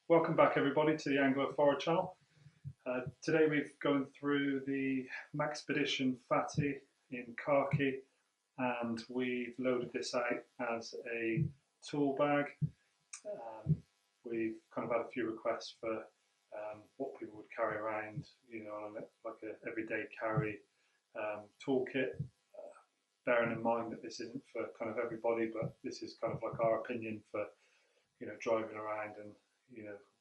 Welcome back everybody to the Anglo Forward channel. Today we've gone through the Maxpedition Fatty in khaki, and we've loaded this out as a tool bag. We've kind of had a few requests for what people would carry around, on like an everyday carry toolkit. Bearing in mind that this isn't for kind of everybody, but this is kind of like our opinion for driving around and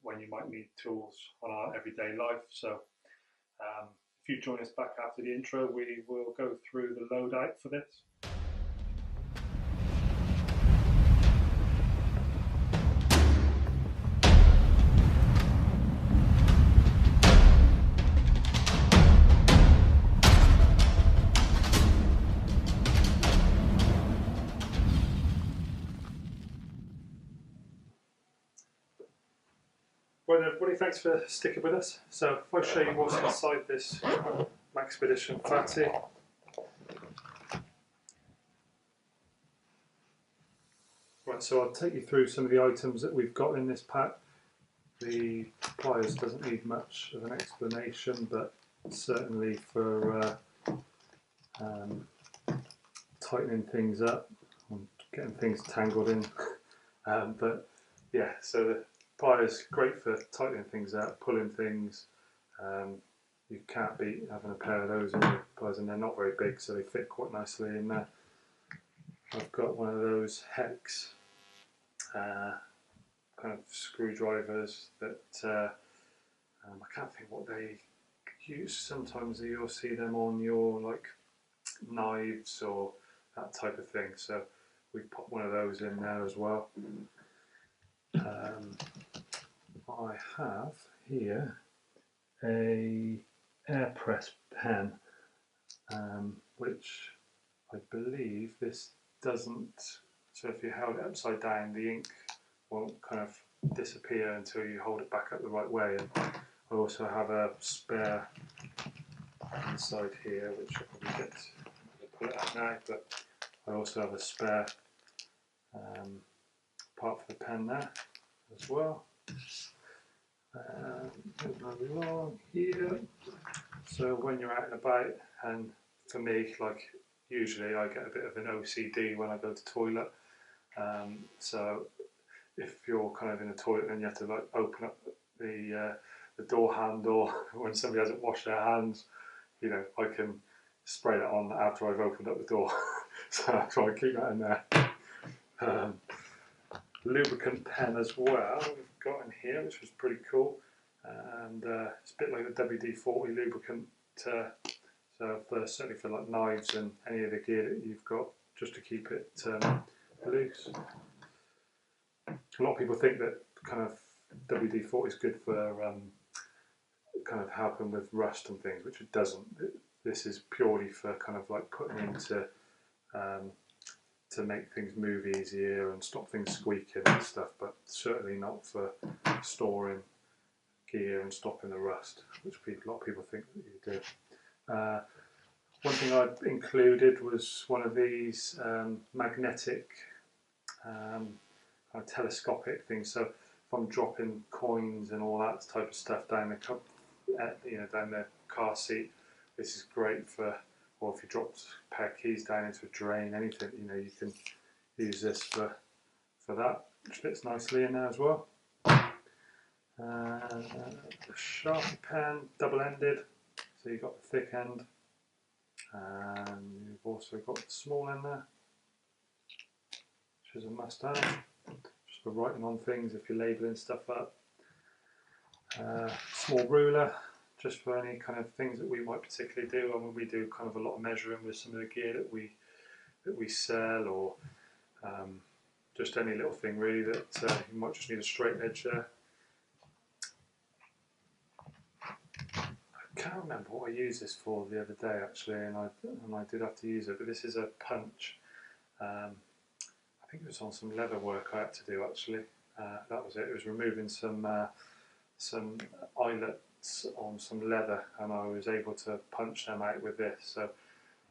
when you might need tools on our everyday life. So if you join us back after the intro, we will go through the loadout for this. Well, everybody, thanks for sticking with us. So if I show you what's inside this Maxpedition Fatty. Right, so I'll take you through some of the items that we've got in this pack. The pliers doesn't need much of an explanation, but certainly for tightening things up and getting things tangled in. But yeah, so the pliers great for tightening things up, pulling things. You can't beat having a pair of those in your pliers, and they're not very big, so they fit quite nicely in there. I've got one of those hex kind of screwdrivers that I can't think what they use. Sometimes you'll see them on your like knives or that type of thing. So we put one of those in there as well. I have here a air press pen, which I believe this doesn't, so if you held it upside down the ink won't kind of disappear until you hold it back up the right way. And I also have a spare inside here, which I'll probably get to pull it out now, but I also have a spare part for the pen there as well. Along here. So when you're out and about, and for me, like usually I get a bit of an OCD when I go to toilet. So if you're kind of in a toilet and you have to like open up the door handle when somebody hasn't washed their hands, I can spray that on after I've opened up the door. So I try and keep that in there. Lubricant pen as well we've got in here, which was pretty cool, and it's a bit like the WD-40 lubricant, so certainly for like knives and any of the gear that you've got, just to keep it loose. A lot of people think that kind of WD-40 is good for kind of helping with rust and things, which it doesn't. This is purely for kind of like putting into to make things move easier and stop things squeaking and stuff, but certainly not for storing gear and stopping the rust, which a lot of people think that you do. One thing I included was one of these magnetic kind of telescopic things. So if I'm dropping coins and all that type of stuff down down the car seat, this is great for. Or if you dropped a pair of keys down into a drain, anything, you can use this for that, which fits nicely in there as well. A sharp pen, double-ended, so you've got the thick end, and you've also got the small end there, which is a must-have, just for writing on things if you're labelling stuff up. Small ruler, just for any kind of things that we might particularly do. I mean, we do kind of a lot of measuring with some of the gear that we sell, or just any little thing really that you might just need a straight edge there. I can't remember what I used this for the other day actually, and I did have to use it, but this is a punch. I think it was on some leather work I had to do actually. That was it. It was removing some eyelets on some leather, and I was able to punch them out with this. So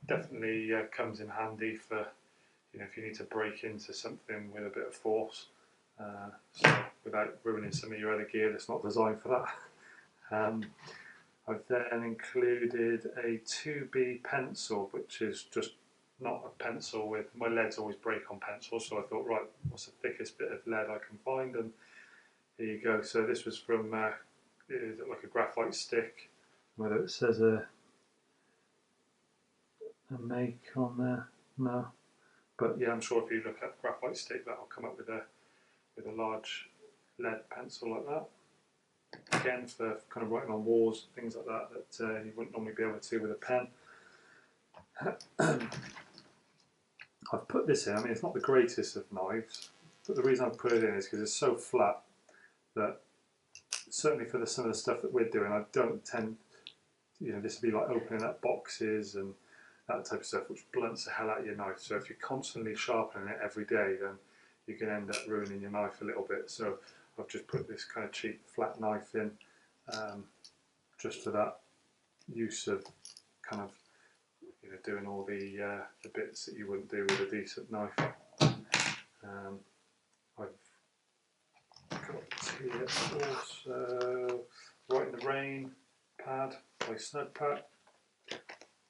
definitely comes in handy for if you need to break into something with a bit of force. So with without ruining some of your other gear that's not designed for that. I've then included a 2B pencil, which is just not a pencil with, my leads always break on pencils, so I thought, right, what's the thickest bit of lead I can find, and here you go. So this was from is it like a graphite stick, whether it says a make on there, no, but yeah, I'm sure if you look at graphite stick, that'll come up with a large lead pencil like that. Again, for kind of writing on walls, things like that, that you wouldn't normally be able to with a pen. I've put this in, I mean it's not the greatest of knives, but the reason I've put it in is because it's so flat that certainly for some of the stuff that we're doing, I don't tend, this would be like opening up boxes and that type of stuff, which blunts the hell out of your knife. So if you're constantly sharpening it every day, then you can end up ruining your knife a little bit. So I've just put this kind of cheap flat knife in, just for that use of kind of doing all the bits that you wouldn't do with a decent knife. I've got here also Right in the Rain pad by Snugpak,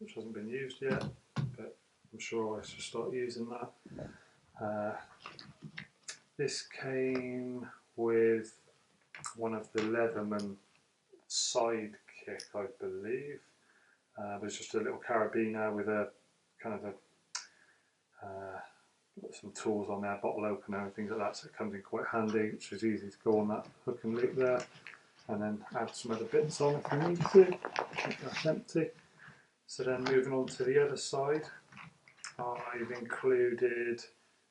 which hasn't been used yet, but I'm sure I should start using that. This came with one of the Leatherman Sidekick, I believe. There's just a little carabiner with a kind of some tools on there, bottle opener and things like that, so it comes in quite handy, which is easy to go on that hook and loop there, and then add some other bits on if you need to. That's empty. So then moving on to the other side, I've included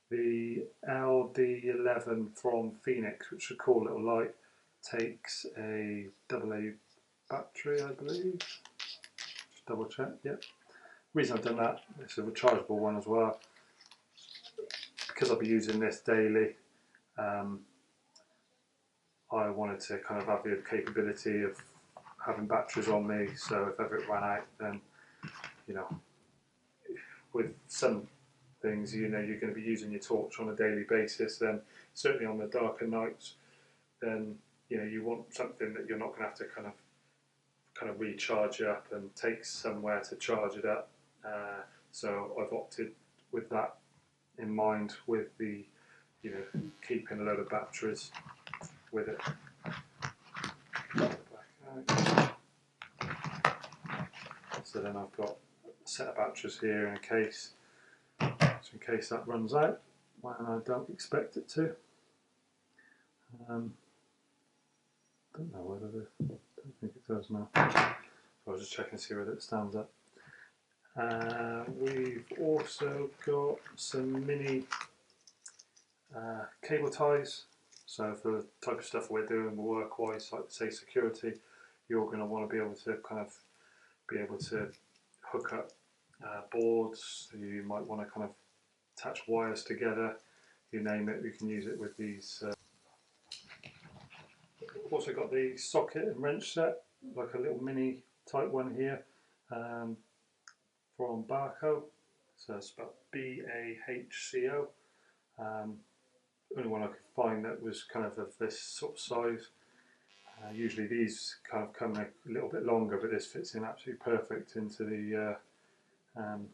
the LD11 from Phoenix, which is a cool little light. Takes a AA battery, I believe. Just double check, yep. Reason I've done that, it's a rechargeable one as well. Because I'll be using this daily, I wanted to kind of have the capability of having batteries on me, so if ever it ran out, then, with some things, you're going to be using your torch on a daily basis, then certainly on the darker nights, then, you want something that you're not going to have to kind of recharge it up and take somewhere to charge it up. So I've opted with that in mind, with the keeping a load of batteries with it. So then I've got a set of batteries here in a case, so in case that runs out when I don't expect it to. Don't know whether don't think it does now. So I was just checking to see whether it stands up. We've also got some mini cable ties. So for the type of stuff we're doing work-wise, like say security, you're going to want to be able to hook up boards. You might want to kind of attach wires together. You name it, we can use it with these. Also got the socket and wrench set, like a little mini type one here. From Barco, so it's about BAHCO. Only one I could find that was kind of this sort of size. Usually these kind of come a little bit longer, but this fits in absolutely perfect into the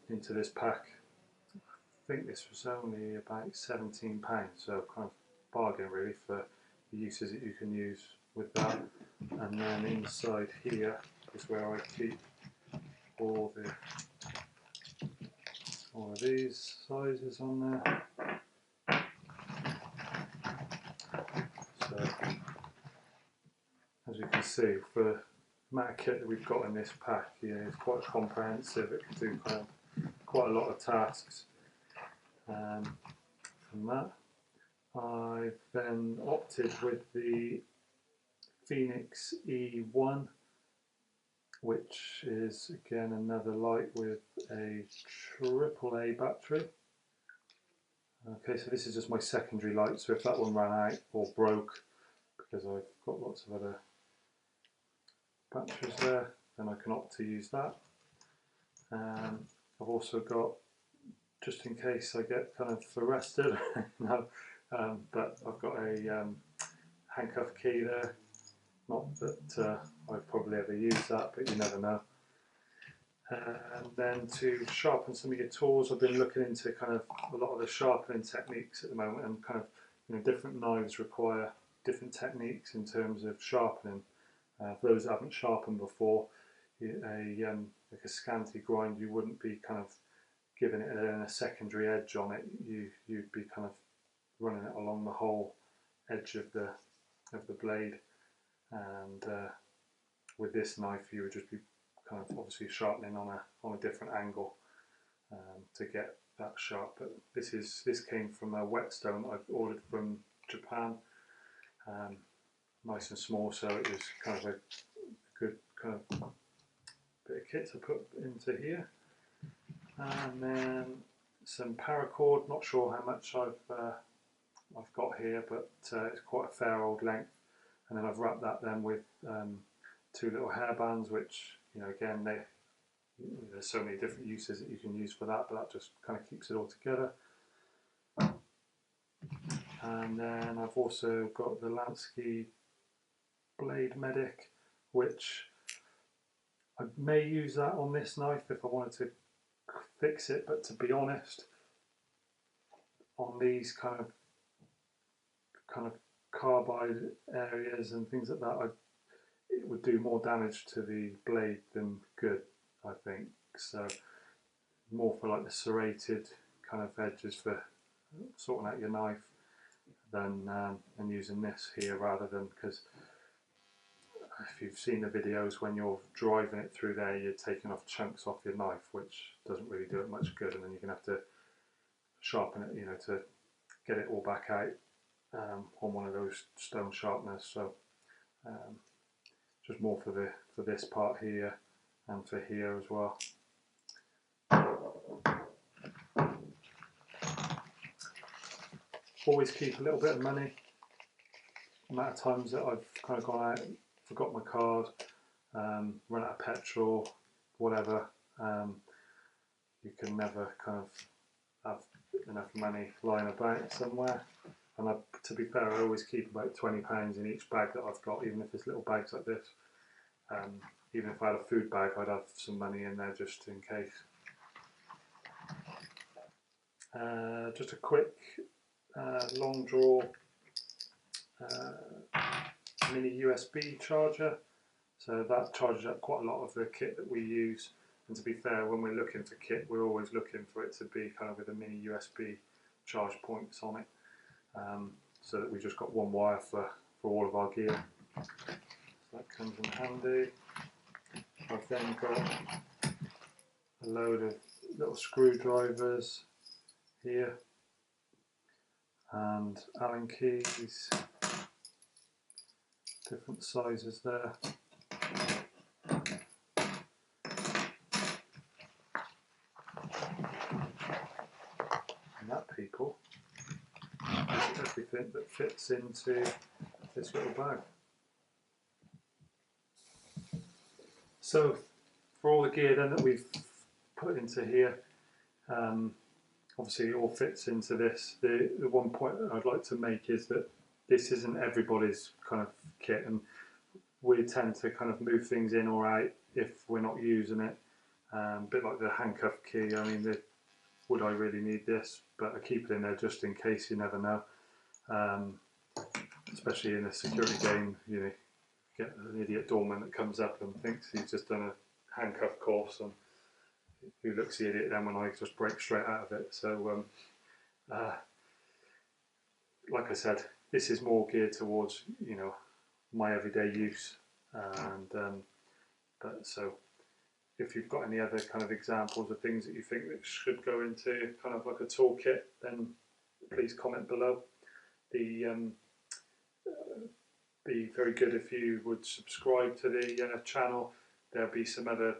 into this pack. I think this was only about £17, so kind of bargain really for the uses that you can use with that. And then inside here is where I keep all of these sizes on there. So as you can see, for the amount of kit that we've got in this pack, it's quite comprehensive. It can do kind of quite a lot of tasks. From that, I've then opted with the Phoenix E1, which is again another light with a AAA battery. Okay, so this is just my secondary light, so if that one ran out or broke, because I've got lots of other batteries there, then I can opt to use that. I've also got, just in case I get kind of arrested, no, but I've got a handcuff key there. Not that I've probably ever used that, but you never know. And then to sharpen some of your tools, I've been looking into kind of a lot of the sharpening techniques at the moment, and kind of, different knives require different techniques in terms of sharpening. For those that haven't sharpened before, like a scanty grind, you wouldn't be kind of giving it a secondary edge on it. You'd be kind of running it along the whole edge of the blade, and with this knife you would just be kind of obviously sharpening on a different angle to get that sharp. But this came from a whetstone that I've ordered from Japan, nice and small, so it was kind of a good kind of bit of kit to put into here. And then some paracord, not sure how much I've got here, but it's quite a fair old length. And then I've wrapped that then with 2 little hairbands, which, again, there's so many different uses that you can use for that, but that just kind of keeps it all together. And then I've also got the Lansky Blade Medic, which I may use that on this knife if I wanted to fix it, but to be honest, on these kind of carbide areas and things like that, it would do more damage to the blade than good, I think. So more for like the serrated kind of edges for sorting out your knife than using this here, rather than, because if you've seen the videos, when you're driving it through there, you're taking off chunks off your knife, which doesn't really do it much good, and then you're going to have to sharpen it, to get it all back out on one of those stone sharpeners. So just more for this part here and for here as well. Always keep a little bit of money. The amount of times that I've kind of gone out, forgot my card, run out of petrol, whatever, you can never kind of have enough money lying about somewhere. And to be fair, I always keep about £20 in each bag that I've got, even if it's little bags like this. Even if I had a food bag, I'd have some money in there just in case. Just a quick long draw mini USB charger. So that charges up quite a lot of the kit that we use. And to be fair, when we're looking for kit, we're always looking for it to be kind of with a mini USB charge points on it, so that we've just got one wire for all of our gear. So that comes in handy. I've then got a load of little screwdrivers here and Allen keys, different sizes there. And that, people, is everything that fits into this little bag. So for all the gear then that we've put into here, obviously it all fits into this. The one point I'd like to make is that this isn't everybody's kind of kit, and we tend to kind of move things in or out if we're not using it. A bit like the handcuff key, I mean, would I really need this? But I keep it in there just in case, you never know. Especially in a security game, get an idiot doorman that comes up and thinks he's just done a handcuff course, and who looks the idiot then when I just break straight out of it. So like I said, this is more geared towards my everyday use, and but so if you've got any other kind of examples of things that you think that should go into kind of like a toolkit, then please comment below. Be very good if you would subscribe to the channel. There'll be some other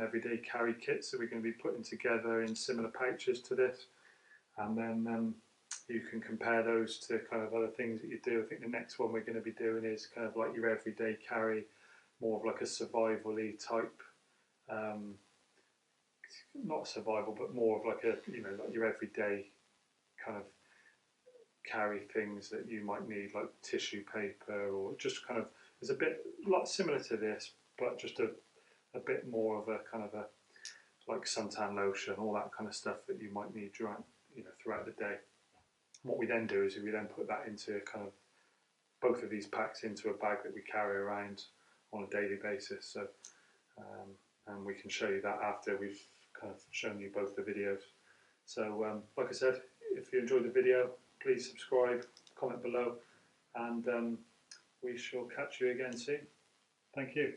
everyday carry kits that we're going to be putting together in similar pouches to this, and then you can compare those to kind of other things that you do. I think the next one we're going to be doing is kind of like your everyday carry, more of like a survival-y type, not survival, but more of like a like your everyday kind of carry things that you might need, like tissue paper, or just kind of, it's a lot similar to this, but just a bit more of a kind of a, like suntan lotion, all that kind of stuff that you might need throughout the day. What we then do is we then put that into kind of both of these packs into a bag that we carry around on a daily basis. So, and we can show you that after we've kind of shown you both the videos. So, like I said, if you enjoyed the video, please subscribe, comment below, and we shall catch you again soon. Thank you.